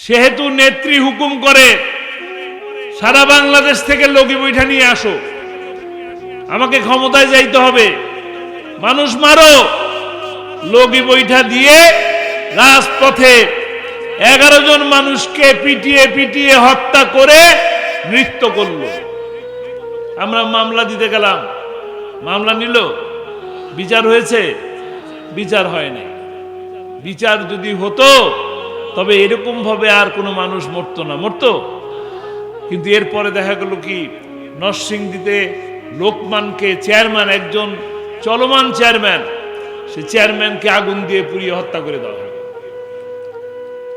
সেহেতু নেত্রী হুকুম করে সারা বাংলাদেশ থেকে লগি বৈঠা নিয়ে আসো, আমাকে ক্ষমতায় যাইতে হবে, মানুষ মারো। লগি বৈঠা দিয়ে রাজপথে 11 জন মানুষকে পিটিয়ে পিটিয়ে হত্যা করে নৃত্য করলো। আমরা মামলা দিতে গেলাম, মামলা নিল, বিচার হয়েছে? বিচার হয়নি। বিচার যদি হতো তবে এরকম ভাবে আর কোনো মানুষ মরতো না, মরতো? কিন্তু এরপরে দেখা গেল কি, নরসিংদীতে লোকমানকে চেয়ারম্যান, একজন চলমান চেয়ারম্যান, সে চেয়ারম্যানকে আগুন দিয়ে পুড়িয়ে হত্যা করে দেওয়া হয়।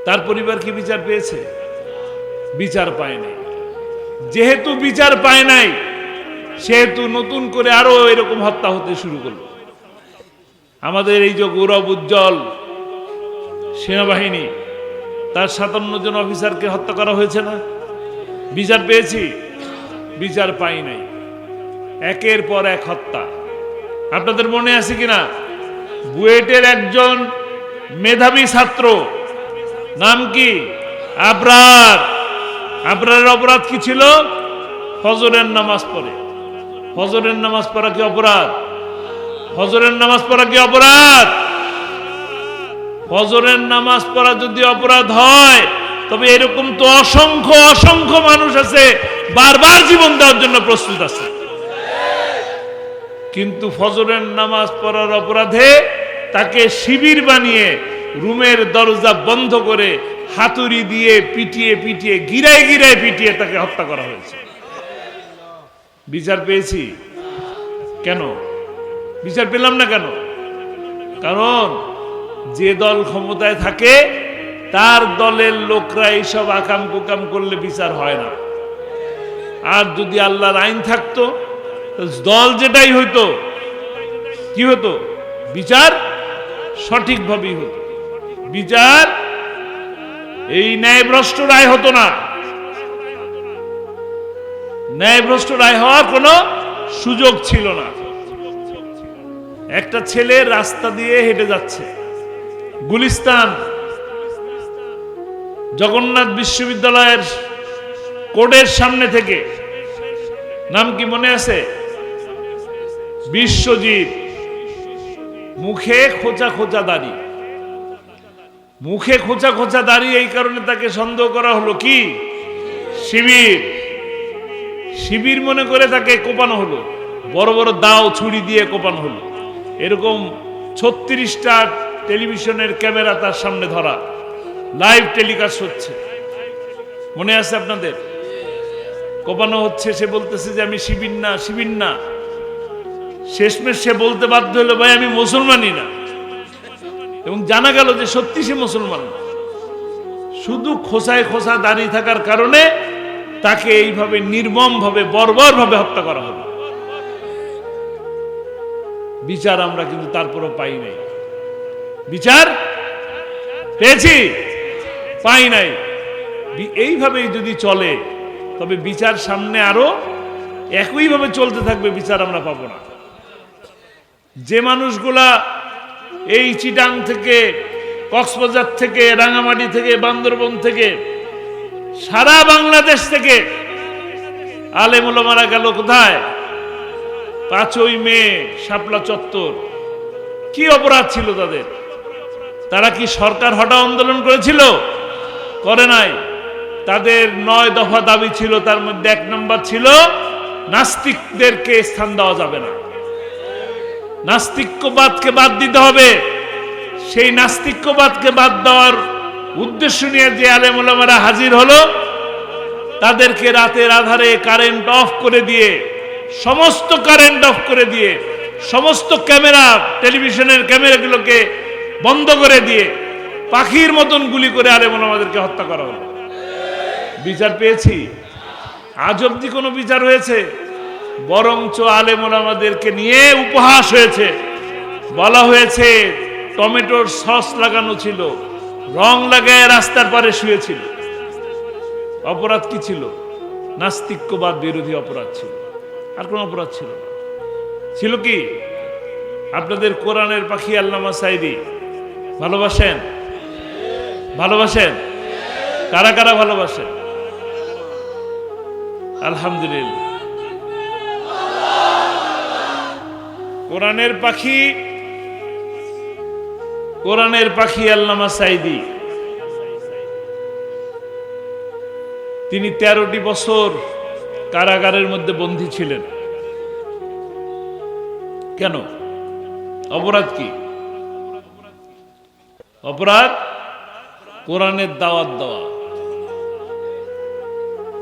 তার পরিবার কি বিচার পেয়েছে? বিচার পায় নাই। যেহেতু বিচার পায় নাই, সেহেতু নতুন করে আরো এরকম হত্যা হতে শুরু করলো। আমাদের এই যে গৌরব উজ্জ্বল সেনাবাহিনী, তার 57 জন অফিসারকে হত্যা করা হয়েছে না? বিচার পেয়েছি? বিচার পাই নাই। একের পর এক হত্যা। আপনাদের মনে আছে কিনা, বুয়েটের একজন মেধাবী ছাত্র, নাম কি? আবরার। আবরারের অপরাধ কি ছিল? ফজরের নামাজ পড়ে। ফজরের নামাজ পড়া কি অপরাধ? ফজরের নামাজ পড়া কি অপরাধ? ফজরের নামাজ পড়া যদি অপরাধ হয়, তবে এরকম তো অসংখ্য অসংখ্য মানুষ আছে বারবার জীবন দেওয়ার জন্য প্রস্তুত আছে। কিন্তু ফজরের নামাজ পড়ার অপরাধে তাকে শিবির বানিয়ে রুমের দরজা বন্ধ করে হাতুড়ি দিয়ে পিটিয়ে পিটিয়ে গিরায় গিরায় পিটিয়ে তাকে হত্যা করা হয়েছে। বিচার পেয়েছি? কেন বিচার পেলাম না? কেন? কারণ যে দল ক্ষমতায় থাকে তার দলের লোকরা এইসব আকাম কুকাম করলে বিচার হয় না। আর যদি আল্লাহর আইন থাকতো, দল যেটাই হইতো, কি হতো? বিচার সঠিকভাবেই হতো। বিচার এই ন্যায়ভ্রষ্ট রায় হতো না। ন্যায়ভ্রষ্ট রায় হওয়ার কোনো সুযোগ ছিল না। একটা ছেলে রাস্তা দিয়ে হেঁটে যাচ্ছে, গুলিস্তান জগন্নাথ বিশ্ববিদ্যালয়ের কোর্টের সামনে থেকে, নাম কি মনে আছে? বিশ্বজিৎ। মুখে খোঁচা খোঁচা দাড়ি। মুখে খোঁচা খোঁচা দাড়ি, এই কারণে তাকে সন্দেহ করা হলো কি? শিবির। শিবির মনে করে তাকে কোপানো হলো, বড় বড় দাও ছুরি দিয়ে কোপানো হলো। এরকম 36টা টেলিভিশনের ক্যামেরা তার সামনে ধরা, লাইভ টেলিকাস্ট হচ্ছে। মনে আছে আপনাদের? কোপানো হচ্ছে, সে বলতেছে যে আমি শিবির না, শিবির না। শেষমেশ সে বলতে বাধ্য হলো, ভাই আমি মুসলমানই না। এবং জানা গেল যে সত্যি সে মুসলমান না। শুধু খোসায় খোসা দাঁড়িয়ে থাকার কারণে তাকে এইভাবে নির্মম ভাবে বর্বর ভাবে হত্যা করা হলো। বিচার আমরা কিন্তু তারপরও পাই নাই। বিচার পেয়েছি? পাই নাই। এইভাবেই যদি চলে তবে বিচার সামনে আরো একইভাবে চলতে থাকবে, বিচার আমরা পাবো না। যে মানুষগুলা এই চিটাং থেকে, কক্সবাজার থেকে, রাঙামাটি থেকে, বান্দরবন থেকে, সারা বাংলাদেশ থেকে আলেম ওলামারা গেল কোথায়? 5ই মে শাপলা চত্বর। কি অপরাধ ছিল তাদের? তারা কি সরকার হটাও আন্দোলন করেছিল? করে নাই। তাদের 9 দফা দাবি ছিল, তার মধ্যে 1 নম্বর ছিল নাস্তিকদেরকে স্থান দেওয়া যাবে না, নাস্তিক্যবাদকে বাদ দিতে হবে। সেই নাস্তিক্যবাদকে বাদ দেওয়ার উদ্দেশ্য নিয়ে যে আলেম ওলামারা হাজির হলো, তাদেরকে রাতের আধারে কারেন্ট অফ করে দিয়ে, সমস্ত কারেন্ট অফ করে দিয়ে, সমস্ত ক্যামেরা, টেলিভিশনের ক্যামেরাগুলোকে বন্ধ করে দিয়ে পাখির মতন গুলি করে আলেম ওলামাদেরকে হত্যা করা হলো। বিচার পেয়েছি? আজ অব্দি কোনো বিচার হয়েছে? বরঞ্চ আলেম ওলামাদেরকে নিয়ে উপহাস হয়েছে। বলা হয়েছে টমেটোর সস লাগানো ছিল, রং লাগায় রাস্তার পারে শুয়েছিল। অপরাধ কি ছিল? নাস্তিক্যবাদ বিরোধী অপরাধ ছিল, আর কোন অপরাধ ছিল না। ছিল কি? আপনাদের কোরআনের পাখি আল্লামা সাইদি ভালোবাসেন? ভালোবাসেন? কারা কারা ভালোবাসেন? আলহামদুলিল্লাহ। কোরআনের পাখি, কোরআনের পাখি আল্লামা সাঈদী, তিনি 13টি বছর কারাগারের মধ্যে বন্দী ছিলেন। কেন? অপরাধ কি? অপরাধ কোরআনের দাওয়াত দেওয়া।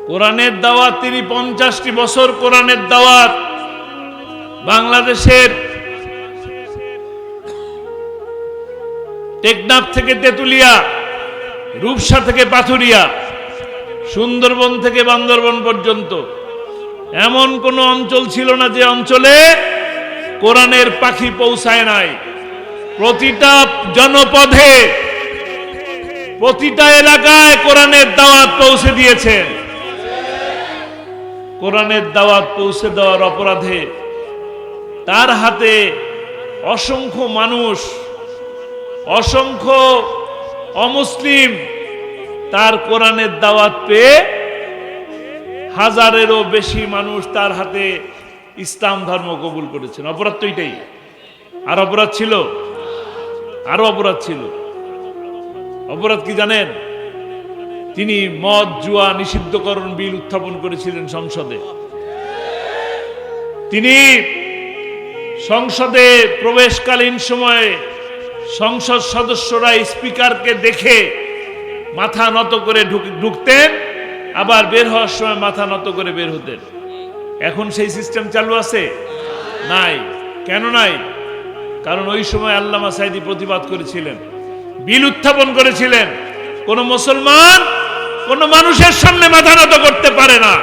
কোরআনের দাওয়াত, তিনি 50টি বছর কোরআনের দাওয়াত বাংলাদেশের টেকনাফ থেকে তেতুলিয়া, রূপসা থেকে পাথুরিয়া, সুন্দরবন থেকে বান্দরবন পর্যন্ত এমন কোন অঞ্চল ছিল না যে অঞ্চলে কোরআনের পাখি পৌঁছায় নাই। প্রতিটা জনপদে, প্রতিটা এলাকায় কোরআনের দাওয়াত পৌঁছে দিয়েছেন। কোরআনের দাওয়াত পৌঁছে দেওয়ার অপরাধে তার হাতে অসংখ্য মানুষ, অসংখ্য অমুসলিম তার কোরআনের দাওয়াত পেয়ে হাজারেরও বেশি মানুষ তার হাতে ইসলাম ধর্ম কবুল করেছেন। অপরাধ তো এটাই। আর অপরাধ ছিল, আরো অপরাধ ছিল। অপরাধ কি জানেন? তিনি মদ জুয়া নিষিদ্ধকরণ বিল উত্থাপন করেছিলেন সংসদে। তিনি সংসদে প্রবেশকালীন সময়ে সংসদ সদস্যরা স্পিকারকে দেখে মাথা নত করে ঢুকতেন, আবার বের হওয়ার সময় মাথা নত করে বের হতেন। এখন সেই সিস্টেম চালু আছে? নাই। কেন নাই? কারণ ওই সময় আল্লামা সাঈদী প্রতিবাদ করেছিলেন, বিল উত্থাপন করেছিলেন। কোন মুসলমান কোন মানুষের সামনে মাথা নত করতে পারে না।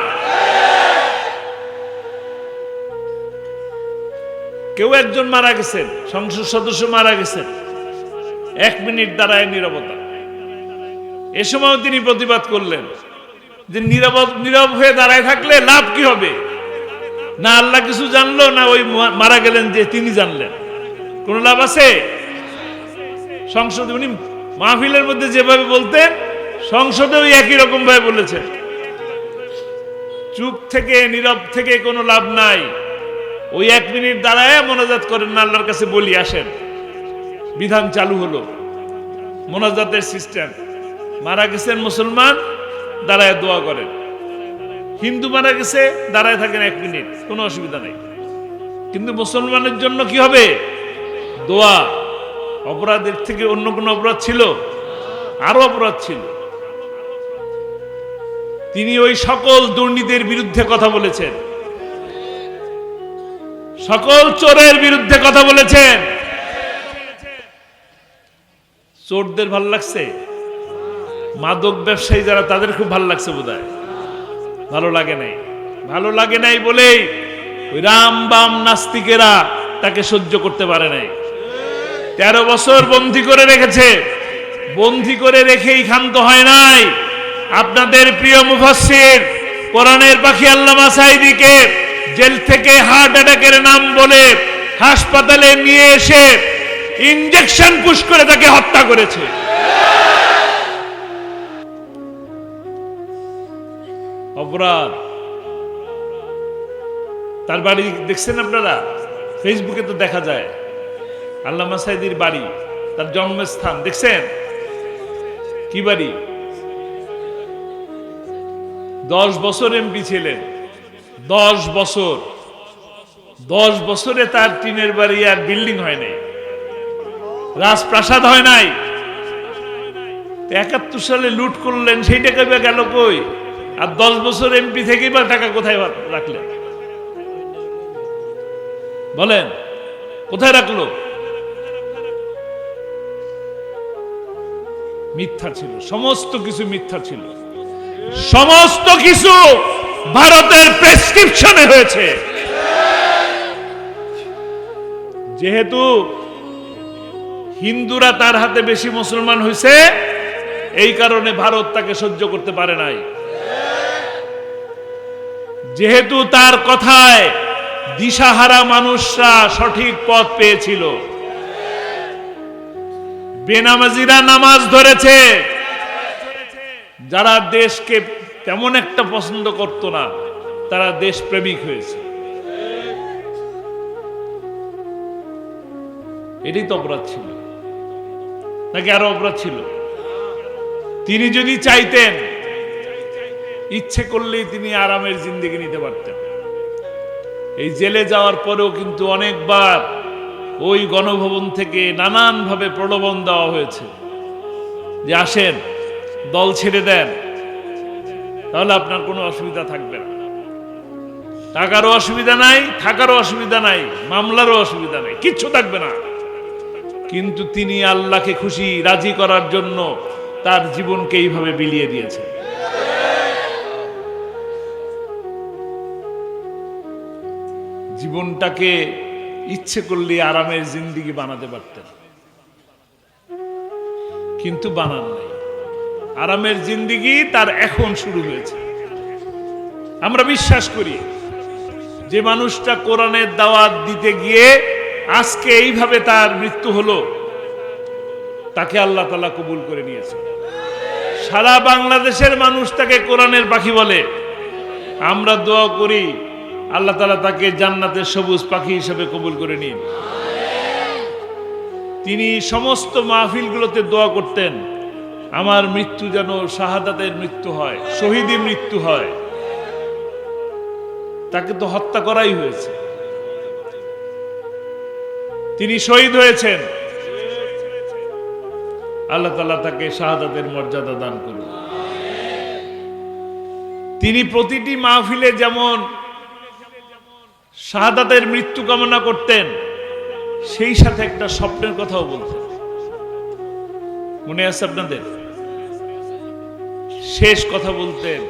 কেউ একজন মারা গেছেন, সংসদ সদস্য মারা গেছেন, 1 মিনিট দাঁড়ায় নীরবতা। এ সময় তিনি প্রতিবাদ করলেন যে নীরব হয়ে দাঁড়ায় থাকলে লাভ কি হবে? না আল্লাহ কিছু জানলো, না ওই মারা গেলেন যে তিনি জানলেন। কোন লাভ আছে? সংসদে উনি মাহফিলের মধ্যে যেভাবে বলতেন, সংসদেও একই রকম ভাবে বলেছেন। চুপ থেকে, নীরব থেকে কোনো লাভ নাই। ওই 1 মিনিট দাঁড়ায় মোনাজাত করেন, না আল্লাহর কাছে বলি আসেন। বিধান চালু হলো, মোনাজাতের সিস্টেম। মারা গেছেন মুসলমান, দাঁড়ায় দোয়া করেন। হিন্দু মারা গেছে, দাঁড়ায় থাকেন 1 মিনিট, কোনো অসুবিধা নাই। কিন্তু মুসলমানের জন্য কি হবে? দোয়া। অপরাধের থেকে অন্য কোনো অপরাধ ছিল? আরো অপরাধ ছিল। তিনি ওই সকল দুর্নীতির বিরুদ্ধে কথা বলেছেন, সকল চোরের বিরুদ্ধে কথা বলেছেন। চোরদের ভাল লাগছে? মাদক ব্যবসায়ী যারা, তাদের খুব ভালো লাগছে বোধহয়। ভালো লাগে নাই। ভালো লাগে নাই বলেই ওই রাম বাম নাস্তিকেরা তাকে সহ্য করতে পারে নাই। 13 বছর বন্দী করে রেখেছে। বন্দী করে রেখেই ক্ষান্ত হয় নাই। আপনাদের প্রিয় মুফাসসির কোরআনের পাখি আল্লামা সাঈদীকে জেল থেকে হার্ট অ্যাটাকের নাম বলে হাসপাতালে নিয়ে এসে ইনজেকশন পুশ করে তাকে হত্যা করেছে। অপরাধ। তার বাড়ি দেখছেন আপনারা? ফেসবুকে তো দেখা যায় আল্লামা সাঈদীর বাড়ি, তার জন্মস্থান দেখছেন? কি বাড়ি? 10 বছর এমপি ছিলেন। 10 বছর। 10 বছরে তার টিনের বাড়ি আর বিল্ডিং হয় নাই, রাজপ্রাসাদ হয় নাই। 71 সালে লুট করলেন, সেই টাকা গেল কই? আর 10 বছর এমপি থেকেই বা টাকা কোথায় রাখলেন? বলেন, কোথায় রাখলো? মিথ্যা ছিল, সমস্ত কিছু মিথ্যা ছিল। সমস্ত কিছু ভারতের প্রেসক্রিপশনে হয়েছে। যেহেতু হিন্দুরা তার হাতে বেশি মুসলমান হয়েছে, এই কারণে ভারত তাকে সহ্য করতে পারে নাই। যেহেতু তার কথায় দিশাহারা মানুষরা সঠিক পথ পেয়েছিল, বেনামাজিরা নামাজ ধরেছে, যারা দেশকে তেমন একটা পছন্দ করত না তারা দেশপ্রেমিক হয়েছে। এটাই তো অপরাধ ছিল, নাকি আরো অপরাধ ছিল? তিনি যদি চাইতেন, ইচ্ছে করলেই তিনি আরামের জিন্দেগি নিতে পারতেন। এই জেলে যাওয়ার পরেও কিন্তু অনেকবার ওই গণভবন থেকে নানানভাবে প্রলোভন দেওয়া হয়েছে যে আসেন, দল ছেড়ে দেন, তাহলে আপনার কোনো অসুবিধা থাকবে না, টাকারও অসুবিধা নাই, থাকারও অসুবিধা নাই, মামলারও অসুবিধা নাই, কিচ্ছু থাকবে না। কিন্তু তিনি আল্লাহকে খুশি রাজি করার জন্য তার জীবনকে এইভাবে বিলিয়ে দিয়েছেন। জীবনটাকে ইচ্ছে করলে আরামের জিন্দেগি বানাতে পারতেন, কিন্তু বানান নাই। আরামের জিন্দেগি তার এখন শুরু হয়েছে। আমরা বিশ্বাস করি যে মানুষটা কোরআনের দাওয়াত দিতে গিয়ে আজকে এইভাবে তার মৃত্যু হলো, তাকে আল্লাহ তাআলা কবুল করে নিয়েছে। সারা বাংলাদেশের মানুষ তাকে কোরআনের পাখি বলে। আমরা দোয়া করি আল্লাহ তাআলা তাকে জান্নাতের সবুজ পাখি হিসেবে কবুল করে নিন। তিনি সমস্ত মাহফিলগুলোতে দোয়া করতেন, আমার মৃত্যু যেন শাহাদাতের মৃত্যু হয়, শহীদি মৃত্যু হয়। তাকে তো হত্যা করাই হয়েছে, তিনি শহীদ হয়েছেন। আল্লাহ তাআলা তাকে শাহাদাতের মর্যাদা দান করুন। তিনি প্রতিটি মাহফিলে যেমন শাহাদাতের মৃত্যু কামনা করতেন, সেই সাথে একটা স্বপ্নের কথাও বলতেন। মনে আছে আপনাদের? শেষ কথা বলতেন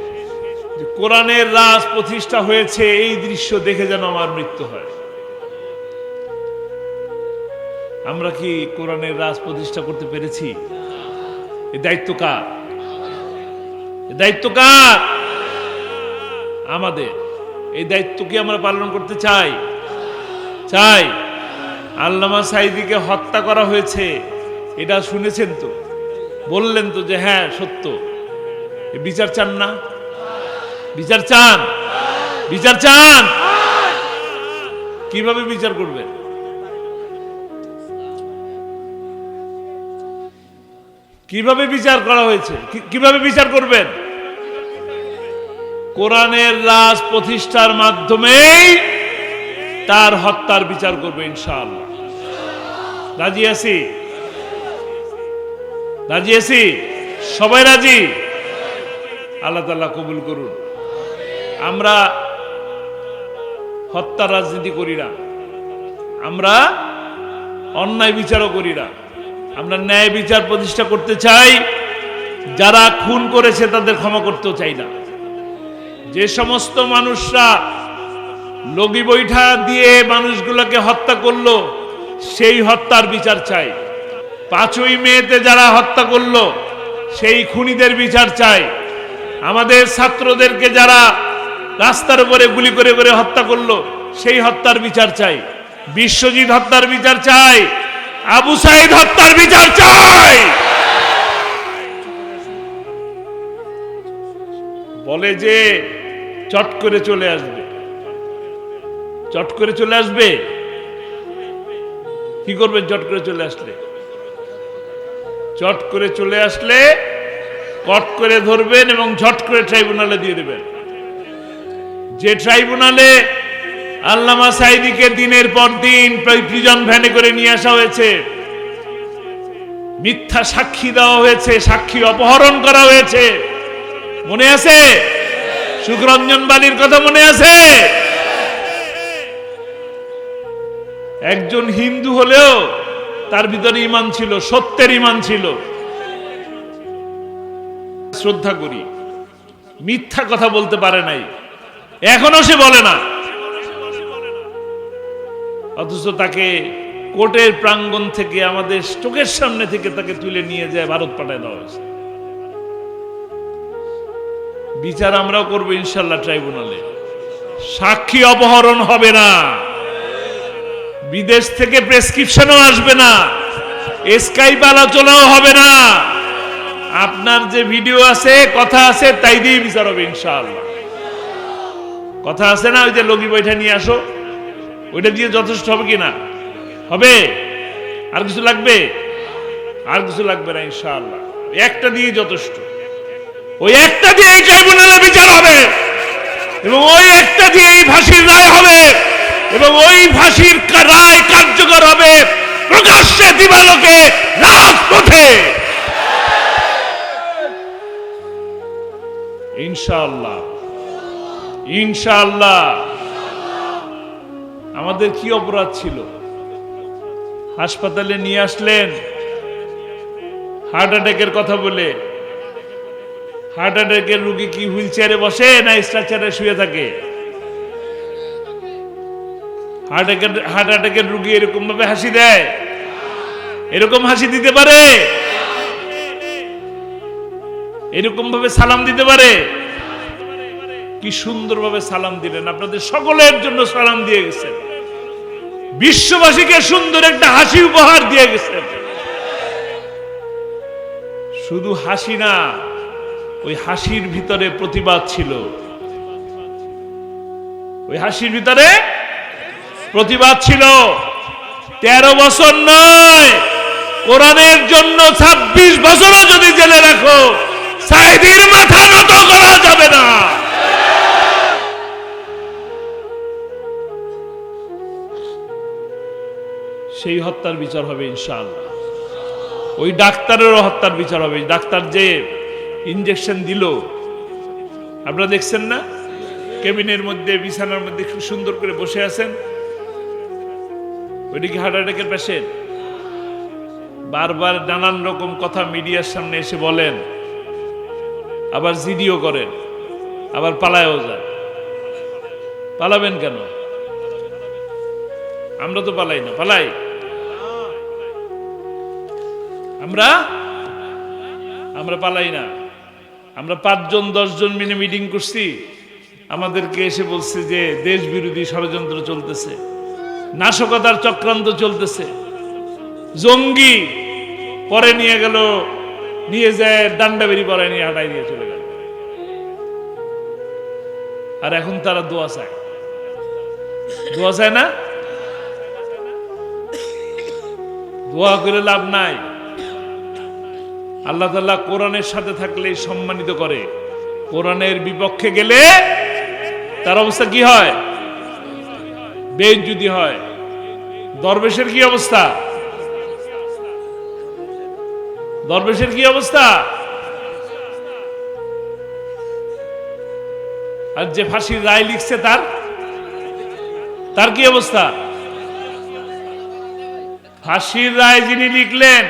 যে কোরআনের রাজ প্রতিষ্ঠা হয়েছে, এই দৃশ্য দেখে যেন আমার মৃত্যু হয়। আমরা কি কোরআনের রাজ প্রতিষ্ঠা করতে পেরেছি? এই দায়িত্ব কার? এই দায়িত্ব কার? আমাদের। এই দায়িত্ব কি আমরা পালন করতে চাই? চাই। আল্লামা সাঈদীকে হত্যা করা হয়েছে, এটা শুনেছেন তো, বললেন তো যে হ্যাঁ সত্য। বিচার চান না? বিচার চান? বিচার চান? কিভাবে বিচার করবেন? কিভাবে বিচার করা হয়েছে, কিভাবে বিচার করবেন? কোরআনের রাজ প্রতিষ্ঠার মাধ্যমেই তার হত্যার বিচার করবে ইনশাআল্লাহ। রাজি আছি? রাজি আছি? সবাই রাজি? আল্লাহ তাআলা কবুল করুন। আমরা হত্যার রাজনীতি করি না, আমরা অন্যায় বিচারও করি না। আমরা ন্যায় বিচার প্রতিষ্ঠা করতে চাই। যারা খুন করেছে তাদের ক্ষমা করতেও চাই না। যে সমস্ত মানুষরা লগি বৈঠা দিয়ে মানুষগুলোকে হত্যা করলো, সেই হত্যার বিচার চাই। 5ই মেতে যারা হত্যা করলো, সেই খুনিদের বিচার চাই। আমাদের ছাত্রদেরকে যারা রাস্তার উপরে গুলি করে করে হত্যা করলো, সেই হত্যার বিচার চাই। বিশ্বজিৎ হত্যার বিচার চাই। আবু সাঈদ হত্যার বিচার চাই। বলে যে চট করে চলে আসবে, চট করে চলে আসবে। কি করবেন চট করে চলে আসলে? চট করে চলে আসলে কট করে ধরবেন এবং ঝট করে ট্রাইব্যুনালে দিয়ে দেবেন। যে ট্রাইব্যুনালে আল্লামা সাঈদীকে দিনের পর দিন প্রিজন ভ্যানে করে নিয়ে আসা হয়েছে, মিথ্যা সাক্ষী দেওয়া হয়েছে, সাক্ষী অপহরণ করা হয়েছে, মনে আছে? সুখরঞ্জন বালির কথা মনে আছে? একজন হিন্দু হলেও তার ভিতরে ঈমান ছিল, সত্যের ঈমান ছিল। শ্রদ্ধা করি, মিথ্যা কথা বলতে পারে নাই, এখনো সে বলে না। অথচ তাকে কোর্টের প্রাঙ্গণ থেকে আমাদের চোখের সামনে থেকে তাকে তুলে নিয়ে যায় ভারত পাঠায় দেওয়া হয়েছে। বিচার আমরাও করবো ইনশাল্লাহ ট্রাইব্যুনালে। সাক্ষী অপহরণ হবে না, বিদেশ থেকে প্রেসক্রিপশনও আসবে না, স্কাইপ আলোচনাও হবে না। আপনার যে ভিডিও আছে, কথা আছে, তাই দিয়ে বিচার হবে ইনশাআল্লাহ। কথা আছে না, ওই যে লগি বৈঠা নিয়ে আসো, ওইটা দিয়ে যথেষ্ট হবে কিনা? হবে? আর কিছু লাগবে? আর কিছু লাগবে না ইনশাআল্লাহ, একটা দিয়ে যথেষ্ট। ওই একটা দিয়ে ট্রাইব্যুনালে বিচার হবে, এবং ওই একটা দিয়েই ফাঁসির রায় হবে, এবং ওই ফাঁসির রায় কার্যকর হবে প্রকাশ্যে দিবালোকে রাজপথে ইনশাআল্লাহ। ইনশাআল্লাহ। আমাদের কি অপরাধ ছিল? হাসপাতালে নিয়ে আসলেন হার্ট অ্যাটাকের কথা বলে। হার্ট অ্যাটাকের রোগী কি হুইল চেয়ারে বসে না স্ট্রেচারে শুয়ে থাকে? হার্ট অ্যাটাকের রোগী এরকম ভাবে হাসি দেয়? এরকম হাসি দিতে পারে? এরকম ভাবে সালাম দিতে পারে? কি সুন্দরভাবে সালাম দিলেন, আপনাদের সকলের জন্য সালাম দিয়ে গেছেন, বিশ্ববাসীকে সুন্দর একটা হাসি উপহার দিয়ে গেছেন। শুধু হাসি না, ওই হাসির ভিতরে প্রতিবাদ ছিল। ওই হাসির ভিতরে প্রতিবাদ ছিল। 13 বছর নয়, কোরআনের জন্য 26 বছরও যদি জেলে রাখো, সাইদির মাথা নত করা যাবে না। সেই হত্যার বিচার হবে ইনশাআল্লাহ। ওই ডাক্তারেরও হত্যার বিচার হবে। ডাক্তার যে ইনজেকশন দিল, আপনারা দেখছেন না? কেবিনের মধ্যে, বিছানার মধ্যে খুব সুন্দর করে বসে আছেন। ওইটা কি হার্ট অ্যাটাকের পেশেন্ট? বারবার নানান রকম কথা মিডিয়ার সামনে এসে বলেন, আবার জিডিও করেন, আবার পালায়ও যায়। পালাবেন কেন? আমরা তো পালাই না। পালাই? আমরা পালাই না। আমরা 5 জন 10 জন মিলে মিটিং করছি, আমাদেরকে এসে বলছে যে দেশ বিরোধী ষড়যন্ত্র চলতেছে, নাশকতার চক্রান্ত চলতেছে, জঙ্গি। পরে নিয়ে গেল, নিয়ে যায় ডান্ডাবেরি পরে নিয়ে হাঁটাই নিয়ে চলে গেল। আর এখন তারা দোয়া চায়। দোয়া চায় না? দোয়া করে লাভ নাই। আল্লাহ তাআলা কোরআনের সাথে থাকলে সম্মানিত করে, কোরআনের বিপক্ষে গেলে তার অবস্থা কি হয়? বেইজ্জতি হয়। দরবেশের কি অবস্থা? দরবেশের কি অবস্থা? আর যে ফাঁসির রায় লিখছে তার কি অবস্থা? ফাঁসির রায় যিনি লিখলেন,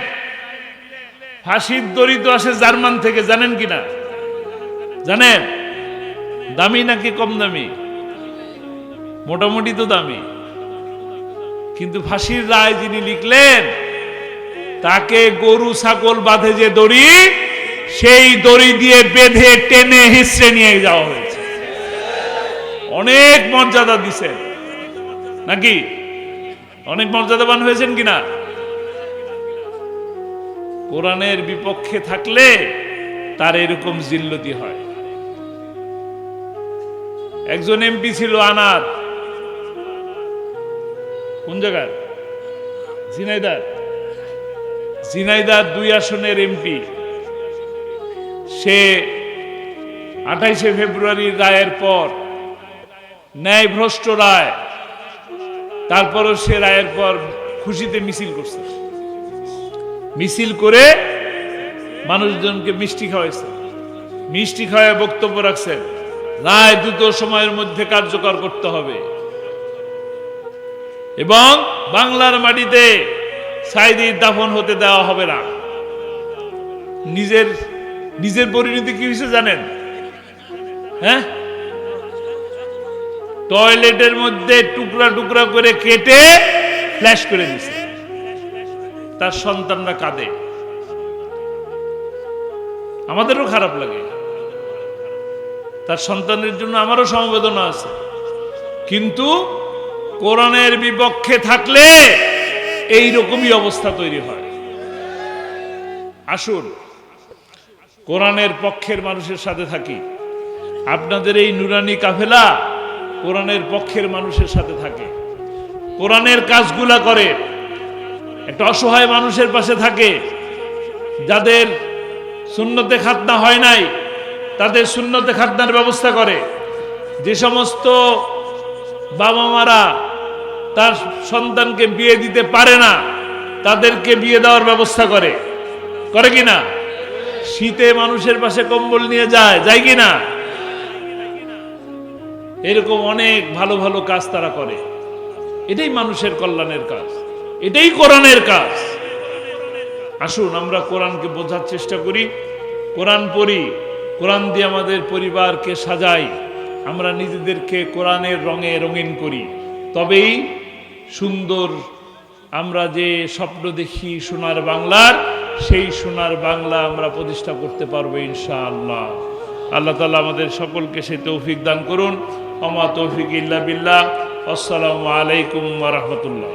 ফাঁসির দড়ি তো আসে জার্মান থেকে, জানেন কিনা? জানেন? দামি নাকি কম দামি? মোটামুটি তো দামি। কিন্তু ফাঁসির রায় যিনি লিখলেন, তাকে গরু ছাগল বাঁধে যে দড়ি, সেই দড়ি দিয়ে বেঁধে টেনে হিসড়ে নিয়ে যাওয়া হয়েছে। অনেক মর্যাদা দিছেন নাকি? অনেক মর্যাদাবান হয়েছেন কিনা? কোরআনের বিপক্ষে থাকলে তার এরকম জিল্লতি হয়। একজন এমপি ছিল আনার, কোন জায়গায়? ঝিনাইদহ 2 আসনের এমপি। সে 28শে ফেব্রুয়ারির রায়ের পর, ন্যায়ভ্রষ্ট রায়, তারপরও সে রায়ের পর খুশিতে মিছিল করছে। মিছিল করে মানুষজনকে মিষ্টি খাওয়াইছে, মিষ্টি খাওয়ায় বক্তব্য রাখছেন, রায় দ্রুত সময়ের মধ্যে কার্যকর করতে হবে এবং বাংলার মাটিতে সাইদির দাফন হতে দেওয়া হবে না। নিজের পরিণতি কি হয়েছে জানেন? হ্যাঁ, টয়লেটের মধ্যে টুকরা টুকরা করে কেটে ফ্ল্যাশ করে দিছে। তার সন্তানরা কাঁদে, আমাদেরও খারাপ লাগে, তার সন্তানের জন্য আমারও সমবেদনা আছে। কিন্তু কোরআনের বিপক্ষে থাকলে এই রকমই অবস্থা তৈরি হয়। আসুন কোরআনের পক্ষের মানুষের সাথে থাকি। আপনাদের এই নুরানি কাফেলা কোরআনের পক্ষের মানুষের সাথে থাকে, কোরআনের কাজগুলা করে, একটা অসহায় মানুষের পাশে থাকে, যাদের সুন্নতে খাতনা হয় নাই তাদের সুন্নতে খাতনার ব্যবস্থা করে, যে সমস্ত বাবা মারা তার সন্তানকে বিয়ে দিতে পারে না তাদেরকে বিয়ে দেওয়ার ব্যবস্থা করে, করে কিনা? শীতে মানুষের পাশে কম্বল নিয়ে যায় কিনা? এরকম অনেক ভালো ভালো কাজ তারা করে। এটাই মানুষের কল্যাণের কাজ, এটাই কোরআনের কাজ। আসুন আমরা কোরআনকে বোঝার চেষ্টা করি, কোরআন পড়ি, কোরআন দিয়ে আমাদের পরিবারকে সাজাই, আমরা নিজেদেরকে কোরআনের রঙে রঙিন করি। তবেই সুন্দর আমরা যে স্বপ্ন দেখি সোনার বাংলার, সেই সোনার বাংলা আমরা প্রতিষ্ঠা করতে পারবো ইনশাআল্লাহ। আল্লাহ তাআলা আমাদের সকলকে সেই তৌফিক দান করুন। ওমা তৌফিক ইল্লা বিল্লাহ। আসসালামু আলাইকুম ওয়া রাহমাতুল্লাহ।